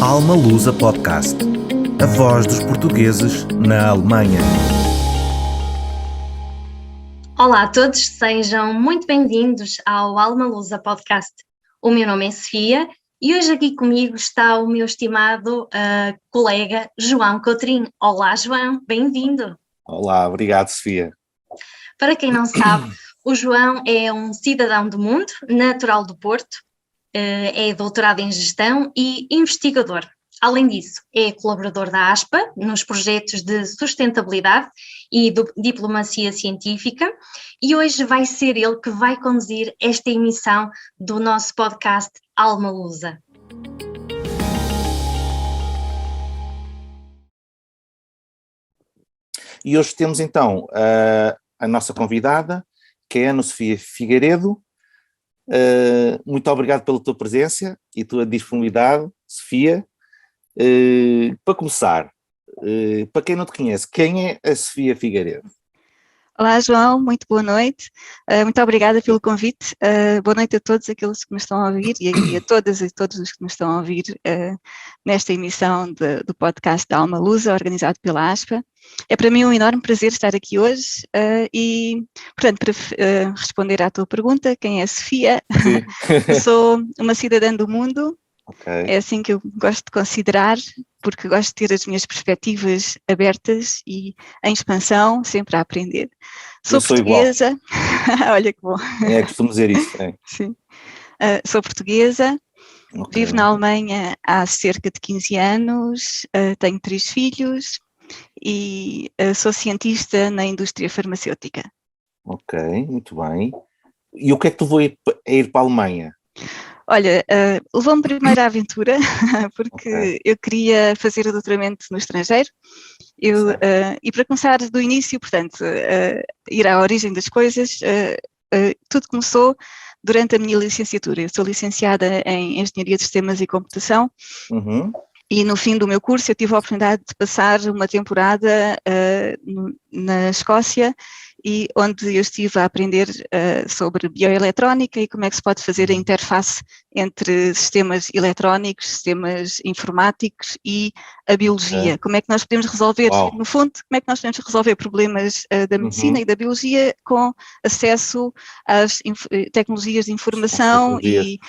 Alma Lusa Podcast. A voz dos portugueses na Alemanha. Olá a todos, sejam muito bem-vindos ao Alma Lusa Podcast. O meu nome é Sofia e hoje aqui comigo está o meu estimado colega João Coutrinho. Olá João, bem-vindo. Olá, obrigado Sofia. Para quem não sabe, o João é um cidadão do mundo, natural do Porto, é doutorado em gestão e investigador. Além disso, é colaborador da ASPA nos projetos de sustentabilidade e diplomacia científica e hoje vai ser ele que vai conduzir esta emissão do nosso podcast Alma Lusa. E hoje temos então a nossa convidada, que é a Ana Sofia Figueiredo. Muito obrigado pela tua presença e tua disponibilidade, Sofia. Para começar, para quem não te conhece, quem é a Sofia Figueiredo? Olá João, muito boa noite, muito obrigada pelo convite, boa noite a todos aqueles que nos estão a ouvir e a todas e todos os que nos estão a ouvir nesta emissão do podcast da Alma Lusa, organizado pela ASPA. É para mim um enorme prazer estar aqui hoje e, portanto, para responder à tua pergunta, quem é a Sofia? Sou uma cidadã do mundo. Okay. É assim que eu gosto de considerar, porque gosto de ter as minhas perspectivas abertas e em expansão, sempre a aprender. Sou portuguesa, olha que bom. Costumo dizer isso. Sim. Sou portuguesa, Okay. Vivo na Alemanha há cerca de 15 anos, tenho 3 filhos e sou cientista na indústria farmacêutica. Ok, muito bem. E o que é que tu levou a ir para a Alemanha? Olha, levou-me primeiro à aventura, porque eu queria fazer o doutoramento no estrangeiro, e para começar do início, portanto, ir à origem das coisas, tudo começou durante a minha licenciatura. Eu sou licenciada em Engenharia de Sistemas e Computação, e no fim do meu curso eu tive a oportunidade de passar uma temporada na Escócia, e onde eu estive a aprender sobre bioeletrónica e como é que se pode fazer a interface entre sistemas eletrónicos, sistemas informáticos e a biologia. Como é que nós podemos resolver, no fundo, como é que nós podemos resolver problemas da medicina e da biologia com acesso às tecnologias de informação e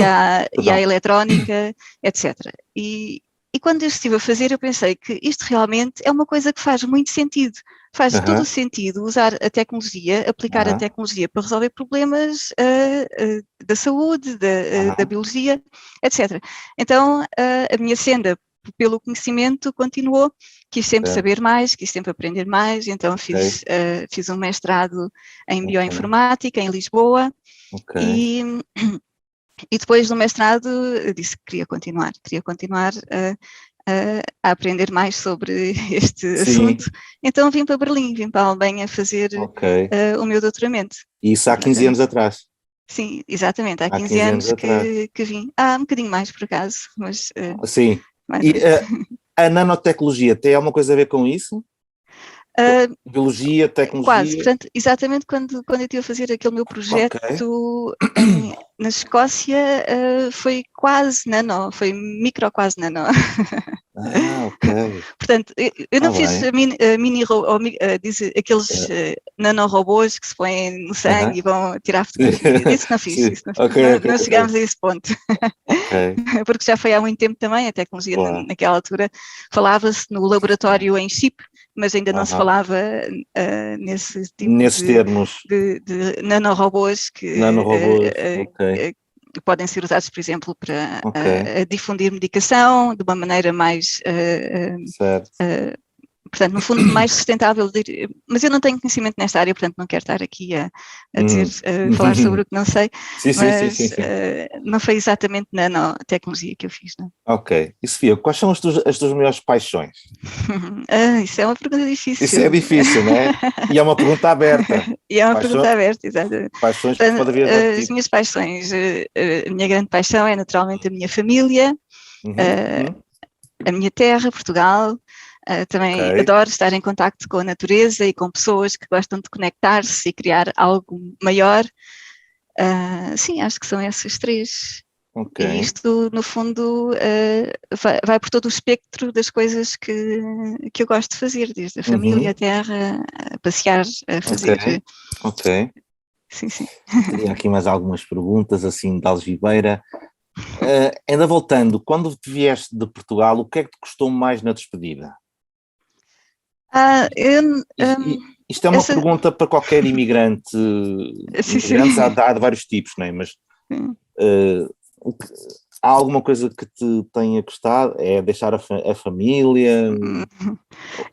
à eletrónica, etc. E quando eu estive a fazer, eu pensei que isto realmente é uma coisa que faz muito sentido. Faz todo o sentido usar a tecnologia, aplicar a tecnologia para resolver problemas da saúde, da biologia, etc. Então, a minha senda pelo conhecimento continuou, quis sempre saber mais, quis sempre aprender mais, então fiz um mestrado em bioinformática em Lisboa e depois do mestrado disse que queria continuar a aprender mais sobre este assunto. Então vim para Berlim, vim para a Alemanha fazer o meu doutoramento. Isso há 15 anos atrás? Sim, exatamente, há 15 anos que vim. Um bocadinho mais por acaso, mas... Sim, e a nanotecnologia tem alguma coisa a ver com isso? Biologia, tecnologia? Quase, portanto, exatamente quando eu estive a fazer aquele meu projeto na Escócia, foi quase nano, foi micro quase nano. Portanto, eu não fiz aqueles nanorobôs que se põem no sangue e vão tirar fotografias. Isso não fiz, não chegámos a esse ponto. Porque já foi há muito tempo também, a tecnologia naquela altura falava-se no laboratório em chip, mas ainda não se falava nesses termos de nanorobôs que podem ser usados, por exemplo, para difundir medicação de uma maneira mais, portanto, no fundo, mais sustentável. Mas eu não tenho conhecimento nesta área, portanto, não quero estar aqui a falar sobre o que não sei. Sim. Não foi exatamente nanotecnologia que eu fiz, não. Ok. E Sofia, quais são as tuas maiores paixões? Isso é uma pergunta difícil. Isso é difícil, não é? E é uma pergunta aberta. Pergunta aberta, exatamente. Paixões que pode haver. As minhas paixões, a minha grande paixão é naturalmente a minha família, a minha terra, Portugal. Também adoro estar em contacto com a natureza e com pessoas que gostam de conectar-se e criar algo maior. Sim, acho que são essas 3. Ok. E isto, no fundo, vai por todo o espectro das coisas que eu gosto de fazer, desde a família, a terra, a passear, a fazer. Ok. Sim, sim. Teria aqui mais algumas perguntas, assim, de algibeira. Ainda voltando, quando te vieste de Portugal, o que é que te custou mais na despedida? Isto é uma pergunta para qualquer imigrante. Sim, sim. Imigrantes há de vários tipos, não é? Mas há alguma coisa que te tenha custado? É deixar a família?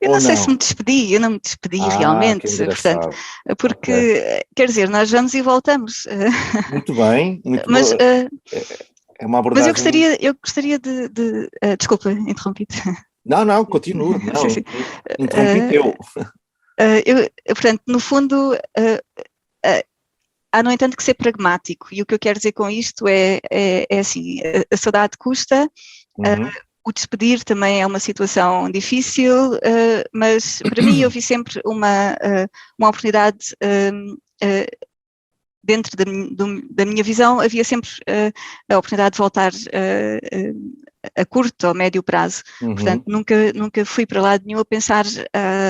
Eu Ou não sei não? se me despedi, eu não me despedi Que realmente, portanto, engraçado. porque, Ok. quer dizer, nós vamos e voltamos. Muito bem, muito Mas, boa. É uma mas abordagem. eu gostaria desculpa, interrompi-te. Não, continua. Sim, Não, sim. interrompi eu. Portanto, no fundo, há, no entanto, que ser pragmático. E o que eu quero dizer com isto é assim, a saudade custa, Uhum. o despedir também é uma situação difícil, mas para mim eu vi sempre uma oportunidade, dentro da minha visão, havia sempre a oportunidade de voltar a curto ou médio prazo. Portanto, nunca fui para lado nenhum a pensar,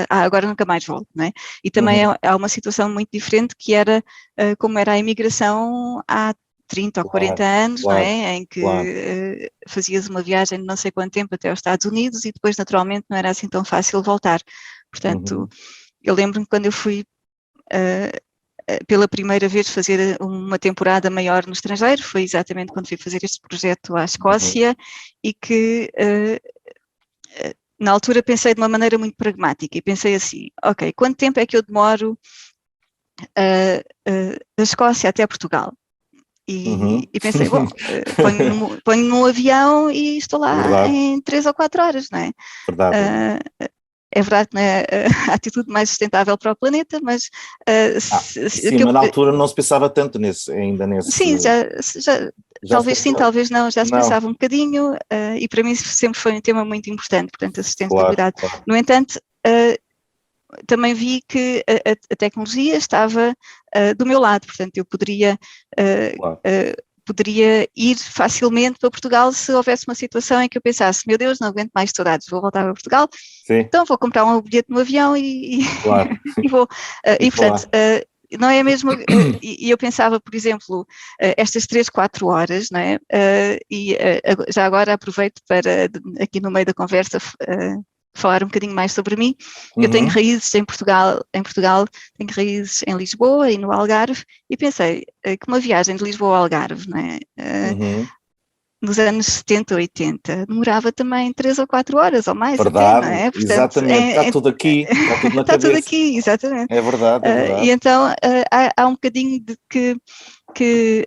agora nunca mais volto, não é? E também há uma situação muito diferente, que era como era a imigração há 30 ou 40 anos, não é? Em que fazias uma viagem de não sei quanto tempo até aos Estados Unidos e depois, naturalmente, não era assim tão fácil voltar. Portanto, eu lembro-me quando eu fui pela primeira vez fazer uma temporada maior no estrangeiro, foi exatamente quando fui fazer este projeto à Escócia, e que na altura pensei de uma maneira muito pragmática e pensei assim, ok, quanto tempo é que eu demoro da Escócia até Portugal? E pensei, bom, ponho num avião e estou lá Verdade. em 3 ou 4 horas, não é? Verdade. É verdade, não é a atitude mais sustentável para o planeta, mas... sim, mas na altura não se pensava tanto ainda nesse... Sim, talvez sim, talvez não, já se pensava um bocadinho, e para mim sempre foi um tema muito importante, portanto, a sustentabilidade. Claro. No entanto, também vi que a tecnologia estava do meu lado, portanto, eu poderia ir facilmente para Portugal se houvesse uma situação em que eu pensasse, meu Deus, não aguento mais saudades, vou voltar para Portugal, Sim. Então vou comprar um bilhete no avião e vou. E portanto, não é mesmo, e eu pensava, por exemplo, estas 3, 4 horas, não é? Já agora aproveito para, aqui no meio da conversa, falar um bocadinho mais sobre mim. Eu tenho raízes em Portugal, tenho raízes em Lisboa e no Algarve, e pensei que uma viagem de Lisboa ao Algarve, não é? Nos anos 70, 80, demorava também 3 ou 4 horas ou mais. Verdade, até, não é? Portanto, exatamente, está tudo aqui, está tudo na está cabeça. Tudo aqui, exatamente. É verdade. E então há um bocadinho de que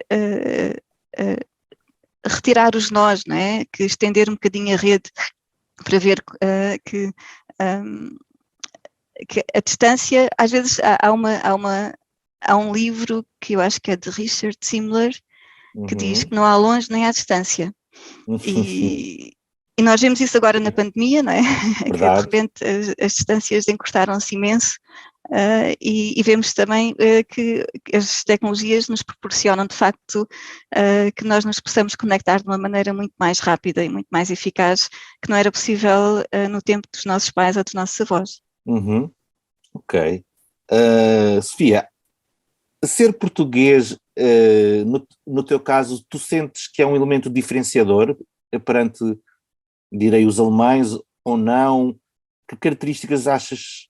retirar os nós, não é? Que estender um bocadinho a rede para ver que a distância, às vezes há um livro que eu acho que é de Richard Simler, que diz que não há longe nem há distância. E nós vemos isso agora na pandemia, não é? Que de repente as distâncias encurtaram-se imenso, e vemos também que as tecnologias nos proporcionam de facto que nós nos possamos conectar de uma maneira muito mais rápida e muito mais eficaz, que não era possível no tempo dos nossos pais ou dos nossos avós. Ok. Sofia, ser português, no teu caso, tu sentes que é um elemento diferenciador perante, direi, os alemães ou não? Que características achas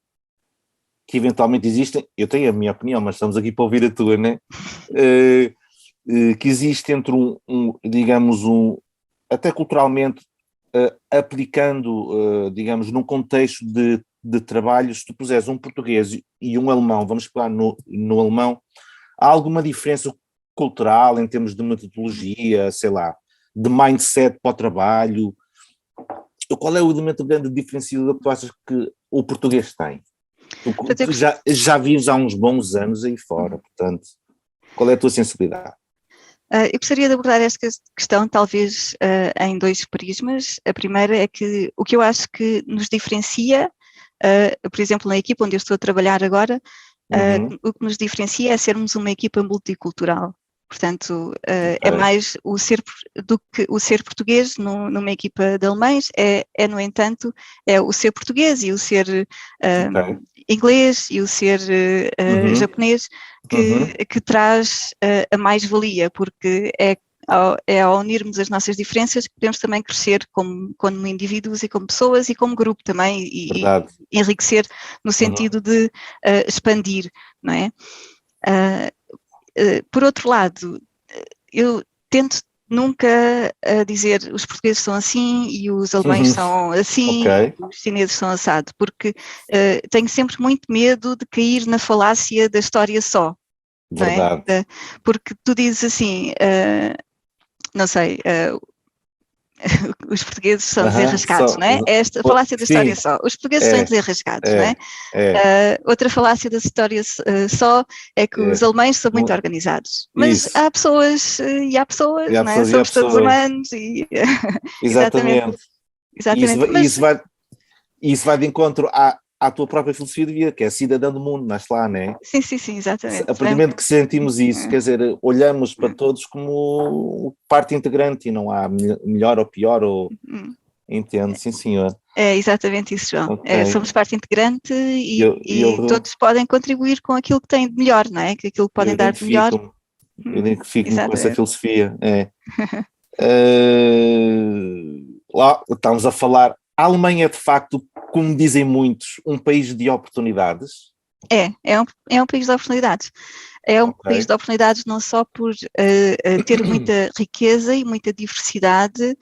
que eventualmente existem? Eu tenho a minha opinião, mas estamos aqui para ouvir a tua, né? Que existe entre digamos, até culturalmente, aplicando, digamos, num contexto de trabalho, se tu puseres um português e um alemão, vamos pegar no alemão, há alguma diferença cultural em termos de metodologia, sei lá, de mindset para o trabalho? Qual é o elemento grande diferenciador que tu achas que o português tem? Tu já vives há uns bons anos aí fora, portanto, qual é a tua sensibilidade? Eu gostaria de abordar esta questão talvez em 2 prismas. A primeira é que o que eu acho que nos diferencia, por exemplo, na equipa onde eu estou a trabalhar agora, o que nos diferencia é sermos uma equipa multicultural. Portanto, é mais do que o ser português numa equipa de alemães, no entanto, é o ser português e o ser inglês e o ser japonês que traz a mais-valia, porque ao unirmos as nossas diferenças que podemos também crescer como indivíduos e como pessoas e como grupo também e enriquecer no sentido de expandir, não é? Por outro lado, eu tento nunca dizer os portugueses são assim e os alemães são assim e os chineses são assado, porque tenho sempre muito medo de cair na falácia da história só. Verdade. Não é? Porque tu dizes assim, não sei, os portugueses são desenrascados, não é? Esta falácia da história só. Os portugueses são desenrascados, não é? Outra falácia da história só é que os alemães são muito organizados. Mas há pessoas e há pessoas, não é? Somos todos humanos e... Exatamente. Isso vai de encontro à tua própria filosofia de vida, que é cidadão do mundo, nasce lá, não é? Sim, exatamente. A partir do momento que sentimos isso, quer dizer, olhamos para todos como parte integrante e não há melhor ou pior, ou entendo, sim senhor. É exatamente isso, João. Somos parte integrante e todos podem contribuir com aquilo que têm de melhor, não é? Que aquilo que podem dar de melhor. Eu identifico-me com essa filosofia. Lá estamos a falar, a Alemanha é de facto, como dizem muitos, um país de oportunidades. É um país de oportunidades. É um país de oportunidades não só por ter muita riqueza e muita diversidade,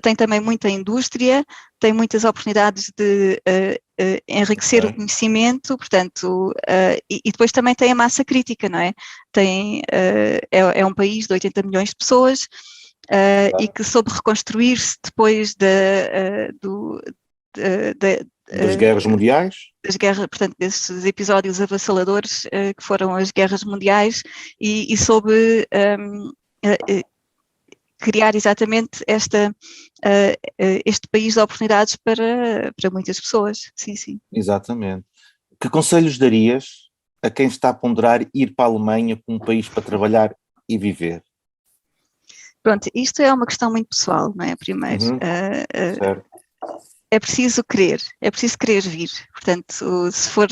tem também muita indústria, tem muitas oportunidades de enriquecer o conhecimento, portanto, e depois também tem a massa crítica, não é? É um país de 80 milhões de pessoas e que soube reconstruir-se depois das guerras mundiais? Das guerras, portanto, desses episódios avassaladores que foram as guerras mundiais e soube criar exatamente este país de oportunidades para muitas pessoas. Sim. Exatamente. Que conselhos darias a quem está a ponderar ir para a Alemanha como um país para trabalhar e viver? Pronto, isto é uma questão muito pessoal, não é? Primeiro. Certo. É preciso querer vir. Portanto, se for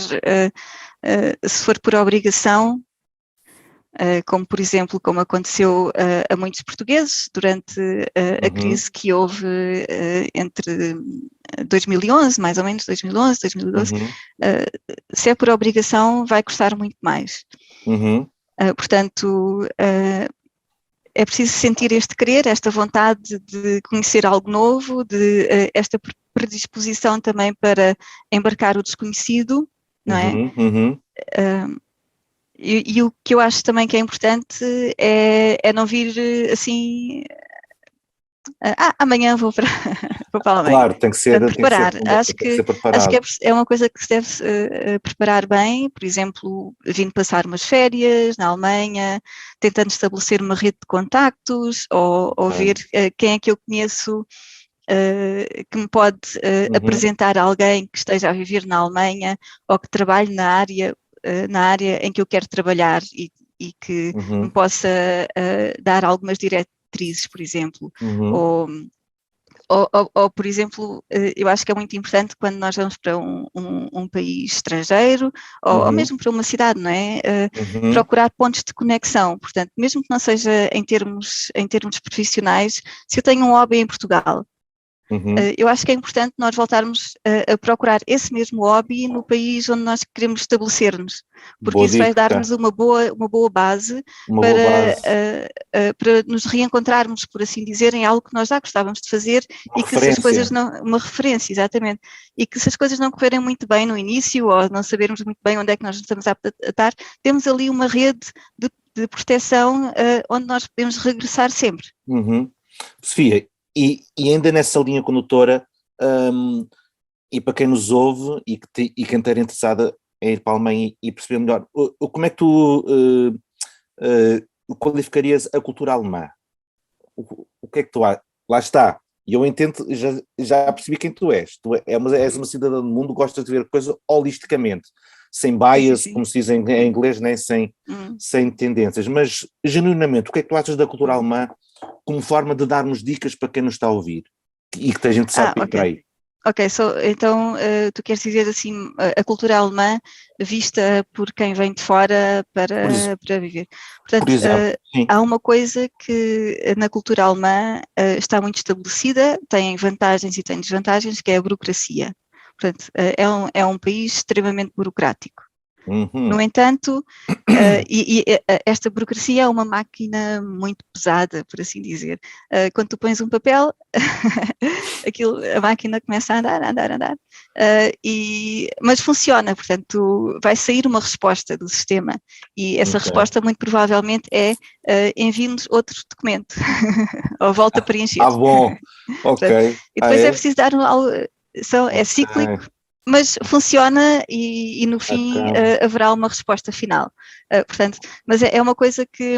por obrigação, como por exemplo, como aconteceu a muitos portugueses durante a crise que houve entre 2011, mais ou menos, 2011, 2012, se é por obrigação vai custar muito mais. Portanto, é preciso sentir este querer, esta vontade de conhecer algo novo, esta predisposição também para embarcar o desconhecido, não é? E o que eu acho também que é importante é não vir assim, amanhã vou para a Alemanha. Claro, tem que ser preparar. Acho que é uma coisa que se deve preparar bem, por exemplo, vindo passar umas férias na Alemanha, tentando estabelecer uma rede de contactos ou ver quem é que eu conheço que me pode apresentar alguém que esteja a viver na Alemanha ou que trabalhe na área em que eu quero trabalhar e que me possa dar algumas diretrizes, por exemplo, ou, por exemplo, eu acho que é muito importante quando nós vamos para um país estrangeiro ou mesmo para uma cidade, não é? Procurar pontos de conexão, portanto, mesmo que não seja em termos profissionais, se eu tenho um hobby em Portugal, eu acho que é importante nós voltarmos a procurar esse mesmo hobby no país onde nós queremos estabelecer-nos, porque isso vai dar-nos uma boa base para nos reencontrarmos, por assim dizer, em algo que nós já gostávamos de fazer e que se as coisas não... Uma referência, exatamente. E que se as coisas não correrem muito bem no início ou não sabermos muito bem onde é que nós estamos a estar, temos ali uma rede de proteção onde nós podemos regressar sempre. Sofia, e ainda nessa linha condutora, e para quem nos ouve e quem esteja interessada em ir para a Alemanha e perceber melhor, como é que tu qualificarias a cultura alemã? O que é que tu há? Lá está, e eu entendo, já percebi quem tu és. És uma cidadã do mundo, gostas de ver a coisa holisticamente. sem bias, sim. como se diz em inglês, nem sem tendências. Mas, genuinamente, o que é que tu achas da cultura alemã como forma de darmos dicas para quem nos está a ouvir e que esteja interessado para ir para aí? Ok, então tu queres dizer assim, a cultura alemã vista por quem vem de fora para viver. Portanto, Por exemplo, sim. há uma coisa que na cultura alemã está muito estabelecida, tem vantagens e tem desvantagens, que é a burocracia. Portanto, é um país extremamente burocrático. No entanto, esta burocracia é uma máquina muito pesada, por assim dizer. Quando tu pões um papel, a máquina começa a andar, mas funciona, portanto, vai sair uma resposta do sistema e essa resposta muito provavelmente é envie-nos outro documento ou volta a preencher. Bom, ok. Portanto, e depois é preciso dar é cíclico, mas funciona e no fim haverá uma resposta final. Portanto, mas é uma coisa que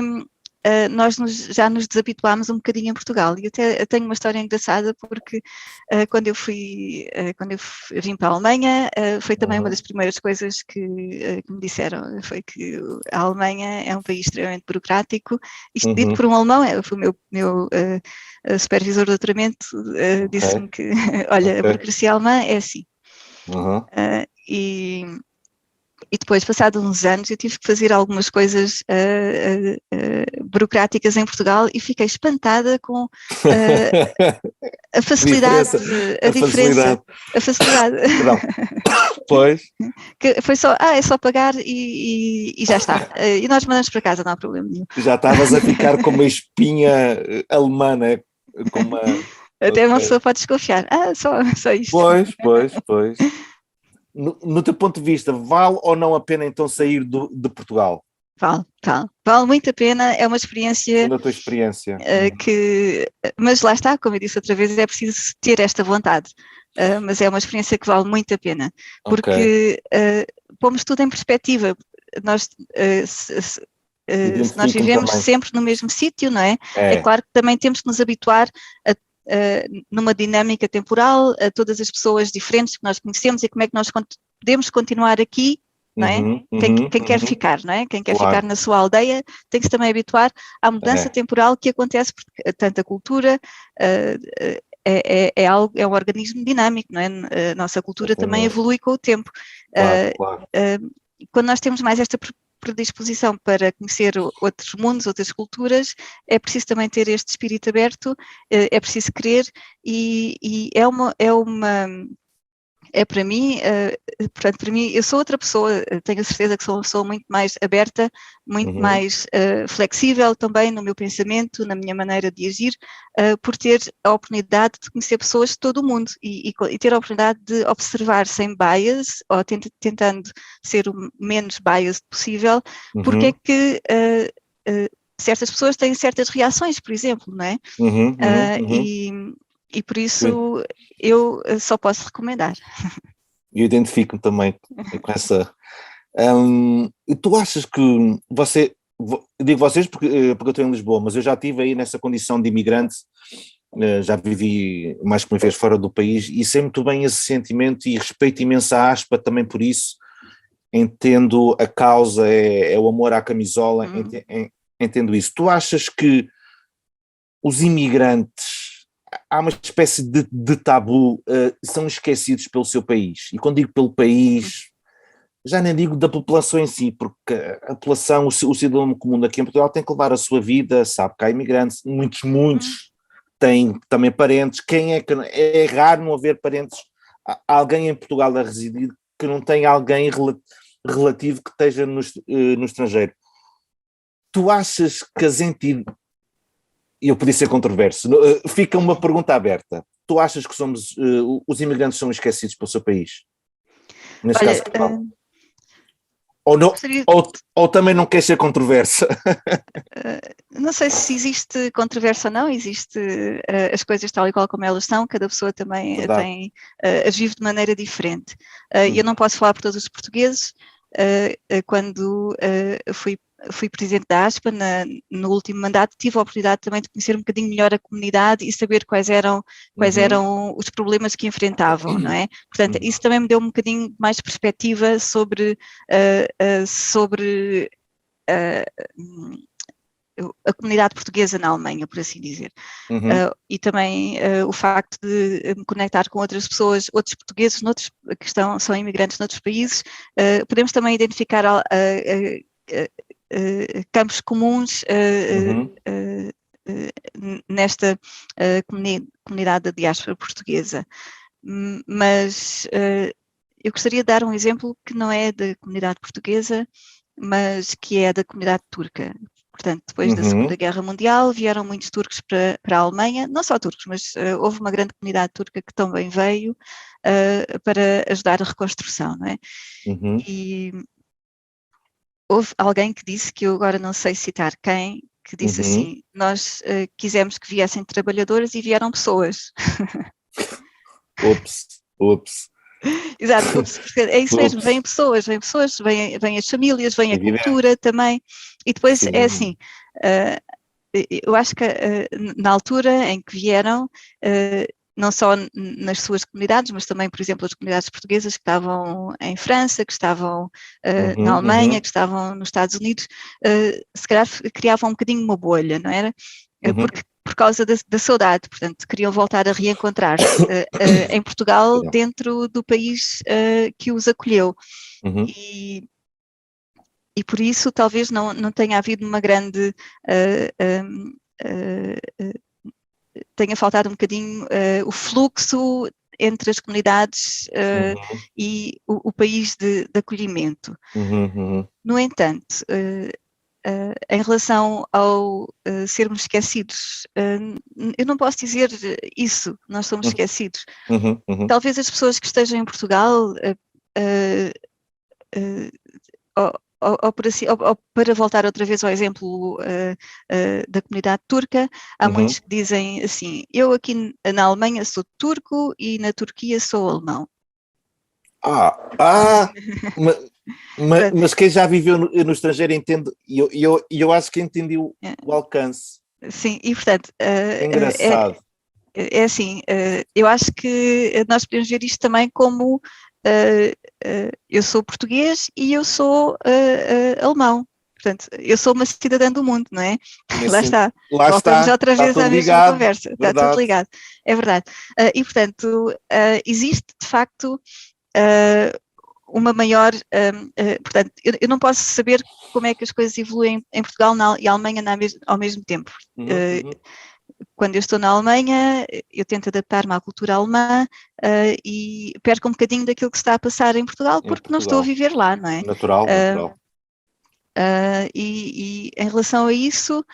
nós já nos desabituámos um bocadinho em Portugal, e até tenho uma história engraçada porque quando eu vim para a Alemanha, foi também uma das primeiras coisas que me disseram, foi que a Alemanha é um país extremamente burocrático. Isto dito por um alemão, foi o meu supervisor de doutoramento, disse-me que, olha, a burocracia alemã é assim. E depois, passados uns anos, eu tive que fazer algumas coisas burocráticas em Portugal e fiquei espantada com a facilidade, a facilidade. Pois. Que foi só, é só pagar e já está. E nós mandamos para casa, não há problema nenhum. Já estavas a ficar com uma espinha alemã, né? Até uma pessoa pode desconfiar. Só isto. Pois. No teu ponto de vista, vale ou não a pena então sair de Portugal? Vale muito a pena, é uma experiência. Na tua experiência. Mas lá está, como eu disse outra vez, é preciso ter esta vontade. Mas é uma experiência que vale muito a pena, porque pomos tudo em perspectiva. Se nós vivemos sempre no mesmo sítio, não é? É claro que também temos que nos habituar numa dinâmica temporal, a todas as pessoas diferentes que nós conhecemos e como é que nós podemos continuar aqui, não é? Quem quer ficar, não é? Quem quer ficar na sua aldeia tem que se também habituar à mudança temporal que acontece, porque tanto a cultura é um organismo dinâmico, não é? A nossa cultura também evolui com o tempo. Quando nós temos mais esta predisposição para conhecer outros mundos, outras culturas, é preciso também ter este espírito aberto, é preciso querer e para mim, portanto, para mim, eu sou outra pessoa, tenho a certeza que sou uma pessoa muito mais aberta, muito mais flexível também no meu pensamento, na minha maneira de agir, por ter a oportunidade de conhecer pessoas de todo o mundo e ter a oportunidade de observar sem bias, ou tentando ser o menos biased possível, porque é que certas pessoas têm certas reações, por exemplo, não é? E por isso eu só posso recomendar. Eu identifico-me também com essa. Tu achas que digo vocês porque eu estou em Lisboa, mas eu já estive aí nessa condição de imigrante, já vivi mais que uma vez fora do país e sei muito bem esse sentimento e respeito imenso a Aspa também por isso, entendo a causa, é o amor à camisola, entendo isso. Tu achas que os imigrantes, há uma espécie de tabu, são esquecidos pelo seu país, e quando digo pelo país, já nem digo da população em si, porque a população, o cidadão comum aqui em Portugal tem que levar a sua vida, sabe que há imigrantes, muitos têm também parentes, é raro não haver parentes, alguém em Portugal a residir que não tem alguém relativo que esteja no estrangeiro. Tu achas que as entidades, eu podia ser controverso, fica uma pergunta aberta. Tu achas que os imigrantes são esquecidos pelo seu país? Neste caso, Portugal? Ou também não quer ser controversa? Não sei se existe controvérsia ou não, existe as coisas tal e qual como elas são, cada pessoa também as vive de maneira diferente. Eu não posso falar por todos os portugueses. Quando fui fui presidente da ASPA no último mandato, tive a oportunidade também de conhecer um bocadinho melhor a comunidade e saber quais eram os problemas que enfrentavam, não é? Portanto, isso também me deu um bocadinho mais perspectiva sobre a comunidade portuguesa na Alemanha, por assim dizer. E também o facto de me conectar com outras pessoas, outros portugueses que são imigrantes noutros países, podemos também identificar campos comuns nesta comunidade da diáspora portuguesa. Mas eu gostaria de dar um exemplo que não é da comunidade portuguesa, mas que é da comunidade turca. Portanto, depois da Segunda Guerra Mundial, vieram muitos turcos para a Alemanha, não só turcos, mas houve uma grande comunidade turca que também veio para ajudar a reconstrução, não é? E houve alguém que disse, que eu agora não sei citar quem, que disse assim, nós quisemos que viessem trabalhadores e vieram pessoas. Ups. Exato, porque é isso mesmo, vêm pessoas, vêm as famílias, vem a cultura também, e depois é assim, eu acho que na altura em que vieram, não só nas suas comunidades, mas também, por exemplo, as comunidades portuguesas que estavam em França, que estavam na Alemanha, que estavam nos Estados Unidos, se calhar criavam um bocadinho uma bolha, não era? Porque por causa da saudade, portanto, queriam voltar a reencontrar-se em Portugal, dentro do país que os acolheu. E por isso talvez não tenha havido uma grande... tenha faltado um bocadinho o fluxo entre as comunidades e o país de acolhimento. No entanto, em relação ao sermos esquecidos, eu não posso dizer isso, nós somos esquecidos. Talvez as pessoas que estejam em Portugal, ou para voltar outra vez ao exemplo da comunidade turca, há muitos que dizem assim, eu aqui na Alemanha sou turco e na Turquia sou alemão. Mas quem já viveu no estrangeiro entende, e eu acho que entendi o alcance. Sim, e portanto... É engraçado. É assim, eu acho que nós podemos ver isto também como eu sou português e eu sou alemão. Portanto, eu sou uma cidadã do mundo, não é? Lá está. Voltamos outra vez à mesma conversa. Está tudo ligado. É verdade. E portanto, existe de facto... uma maior, portanto, eu não posso saber como é que as coisas evoluem em Portugal e Alemanha ao mesmo tempo. Quando eu estou na Alemanha, eu tento adaptar-me à cultura alemã e perco um bocadinho daquilo que se está a passar em Portugal, porque não estou a viver lá, não é? Natural. E em relação a isso,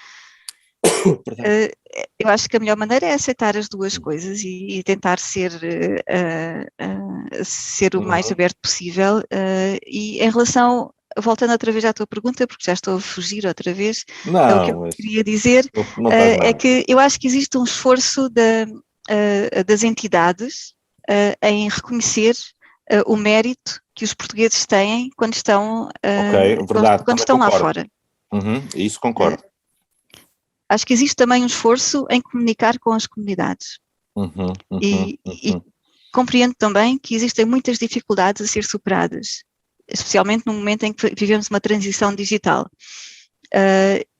eu acho que a melhor maneira é aceitar as duas coisas e tentar ser o mais aberto possível. E em relação, voltando outra vez à tua pergunta, porque já estou a fugir outra vez, o que eu queria dizer é que eu acho que existe um esforço das entidades em reconhecer o mérito que os portugueses têm quando estão, quando estão lá fora. Isso concordo. Acho que existe também um esforço em comunicar com as comunidades. E compreendo também que existem muitas dificuldades a ser superadas, especialmente no momento em que vivemos uma transição digital.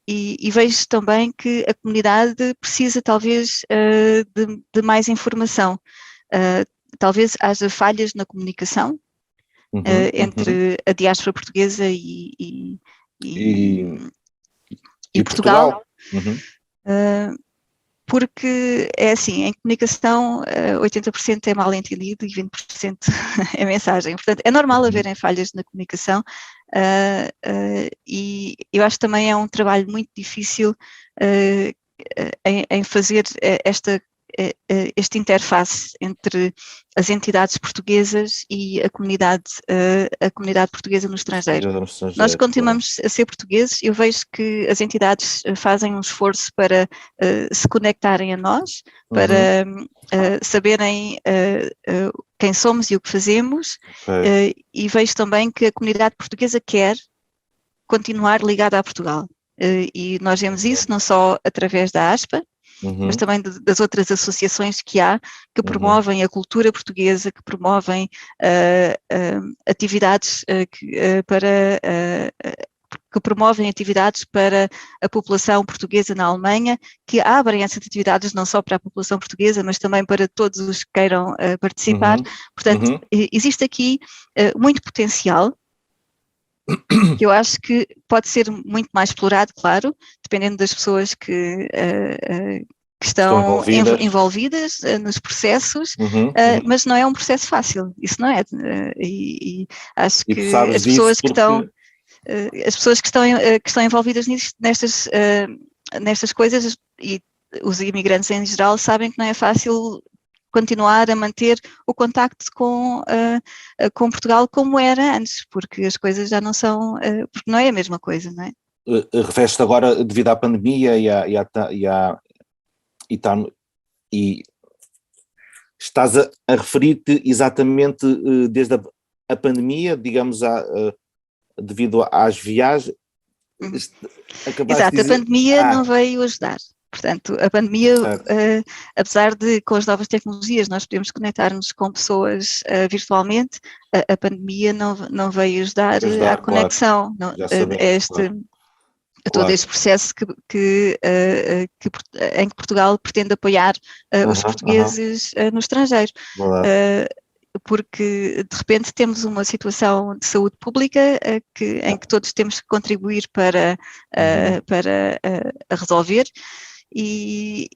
E vejo também que a comunidade precisa talvez de mais informação. Talvez haja falhas na comunicação entre a diáspora portuguesa e Portugal. Porque é assim, em comunicação 80% é mal entendido e 20% é mensagem. Portanto, é normal haverem falhas na comunicação e eu acho que também é um trabalho muito difícil em fazer esta interface entre as entidades portuguesas e a comunidade portuguesa no estrangeiro. Nós continuamos a ser portugueses, eu vejo que as entidades fazem um esforço para se conectarem a nós, para saberem quem somos e o que fazemos, e vejo também que a comunidade portuguesa quer continuar ligada a Portugal. E nós vemos isso não só através da ASPA, mas também das outras associações que há, que promovem a cultura portuguesa, que promovem atividades que promovem atividades para a população portuguesa na Alemanha, que abrem essas atividades não só para a população portuguesa, mas também para todos os que queiram participar. Portanto, existe aqui muito potencial, que eu acho que pode ser muito mais explorado, claro, dependendo das pessoas que estão envolvidas nos processos, mas não é um processo fácil, isso não é. E acho que as pessoas que estão envolvidas nestas coisas, e os imigrantes em geral, sabem que não é fácil continuar a manter o contacto com Portugal como era antes, porque as coisas já não são, porque não é a mesma coisa, não é? Refere-te agora devido à pandemia e estás a referir-te exatamente desde a pandemia, digamos, devido às viagens. Exato, a pandemia não veio ajudar. Portanto, a pandemia, apesar de com as novas tecnologias nós podemos conectar-nos com pessoas virtualmente, a pandemia não veio ajudar à conexão, a todo este processo em que Portugal pretende apoiar os portugueses no estrangeiro. Porque de repente temos uma situação de saúde pública em que todos temos que contribuir para resolver. E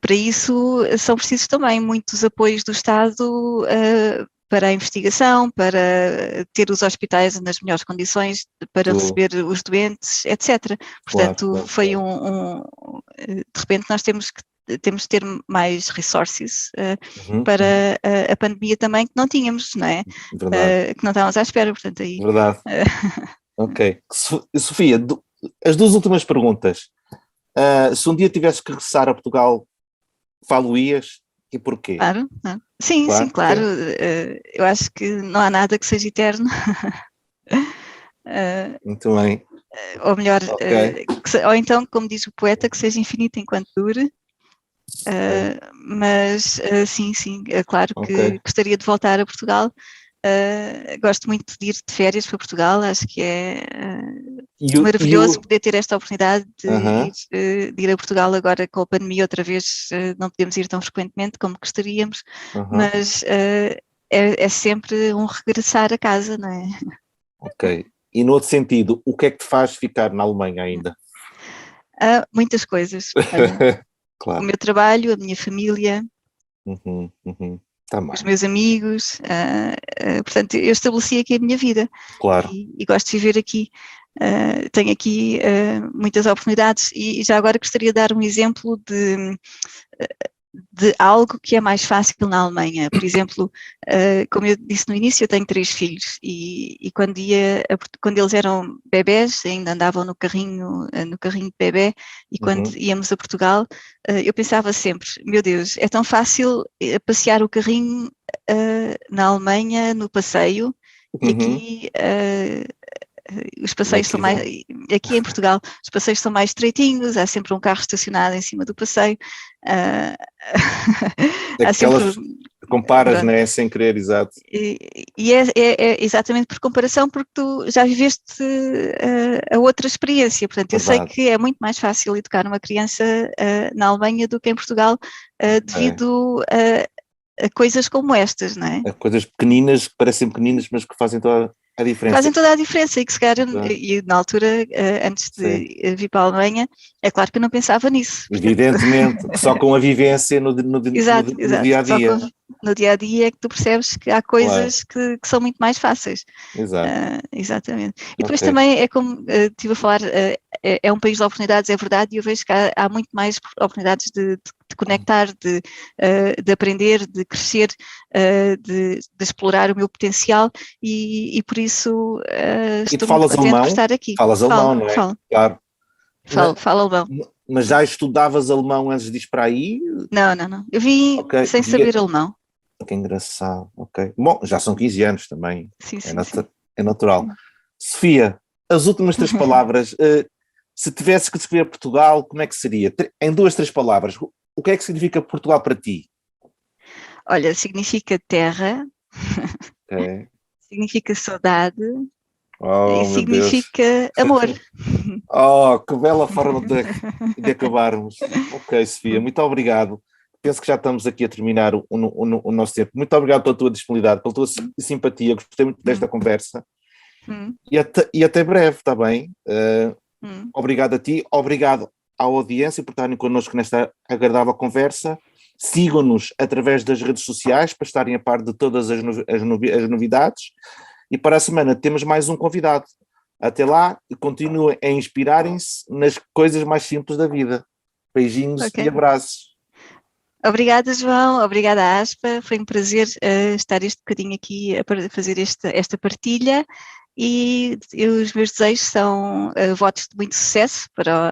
para isso são precisos também muitos apoios do Estado para a investigação, para ter os hospitais nas melhores condições para receber os doentes, etc. Portanto, foi de repente nós temos de ter mais resources para a pandemia também, que não tínhamos, não é? Que não estávamos à espera, portanto aí... Verdade. Ok. Sofia, as duas últimas perguntas. Se um dia tivesses que regressar a Portugal, falo-ias e porquê? Claro. Sim, claro. Eu acho que não há nada que seja eterno. Muito bem. Ou melhor, ou então, como diz o poeta, que seja infinito enquanto dure. Mas sim, é claro que gostaria de voltar a Portugal. Gosto muito de ir de férias para Portugal, acho que é maravilhoso poder ter esta oportunidade de ir a Portugal agora com a pandemia outra vez. Não podemos ir tão frequentemente como gostaríamos, mas é sempre um regressar a casa, não é? Ok. E no outro sentido, o que é que te faz ficar na Alemanha ainda? Muitas coisas. Claro. O meu trabalho, a minha família, os meus amigos, portanto, eu estabeleci aqui a minha vida. Claro. E gosto de viver aqui. Tenho aqui muitas oportunidades e já agora gostaria de dar um exemplo de algo que é mais fácil na Alemanha. Por exemplo, como eu disse no início, eu tenho 3 filhos e quando eles eram bebés, ainda andavam no carrinho de bebé, e quando íamos a Portugal, eu pensava sempre, meu Deus, é tão fácil passear o carrinho na Alemanha, no passeio, e aqui... os passeios são mais, aqui em Portugal, os passeios são mais estreitinhos, há sempre um carro estacionado em cima do passeio. Aquelas comparas, né, sem querer, exato. E é exatamente por comparação, porque tu já viveste a outra experiência, portanto, eu sei que é muito mais fácil educar uma criança na Alemanha do que em Portugal, devido a coisas como estas, não é? Coisas pequeninas, que parecem pequeninas, mas que fazem toda a diferença. Fazem toda a diferença e que se calhar, e na altura, antes de vir para a Alemanha, é claro que eu não pensava nisso. Evidentemente, só com a vivência no dia-a-dia. No dia-a-dia é que tu percebes que há coisas que são muito mais fáceis. Exatamente. E depois também é como estive a falar, é um país de oportunidades, é verdade, e eu vejo que há muito mais oportunidades de conectar, de aprender, de crescer, de explorar o meu potencial e por isso estou muito contente por estar aqui. Falas alemão, não é? Claro. Falo alemão. Mas já estudavas alemão antes de ir para aí? Não. Eu vim sem saber alemão. Que engraçado, ok. Bom, já são 15 anos também. Sim. É natural. Sofia, as últimas 3 palavras, se tivesses que descrever Portugal, como é que seria? Em 2, 3 palavras, o que é que significa Portugal para ti? Olha, significa terra, Okay. significa saudade Oh, e meu Deus. significa amor. Oh, que bela forma de acabarmos. Ok, Sofia, muito obrigado. Penso que já estamos aqui a terminar o nosso tempo. Muito obrigado pela tua disponibilidade, pela tua simpatia. Gostei muito desta conversa. E até breve, está bem? Obrigado a ti, obrigado à audiência por estarem connosco nesta agradável conversa. Sigam-nos através das redes sociais para estarem a par de todas as novidades. E para a semana temos mais um convidado. Até lá, continuem a inspirarem-se nas coisas mais simples da vida. Beijinhos e abraços. Obrigada, João. Obrigada, Aspa. Foi um prazer estar este bocadinho aqui a fazer esta partilha. E os meus desejos são votos de muito sucesso para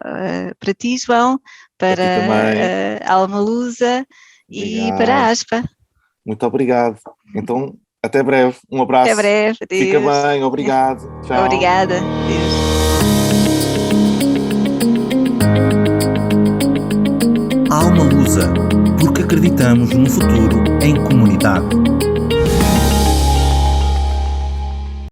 ti, João, para a Alma Lusa e para a Aspa. Muito obrigado. Então, até breve. Um abraço. Até breve. Adeus. Fica bem. Obrigado. Tchau. Obrigada. Adeus. Alma Lusa, porque acreditamos num futuro em comunidade.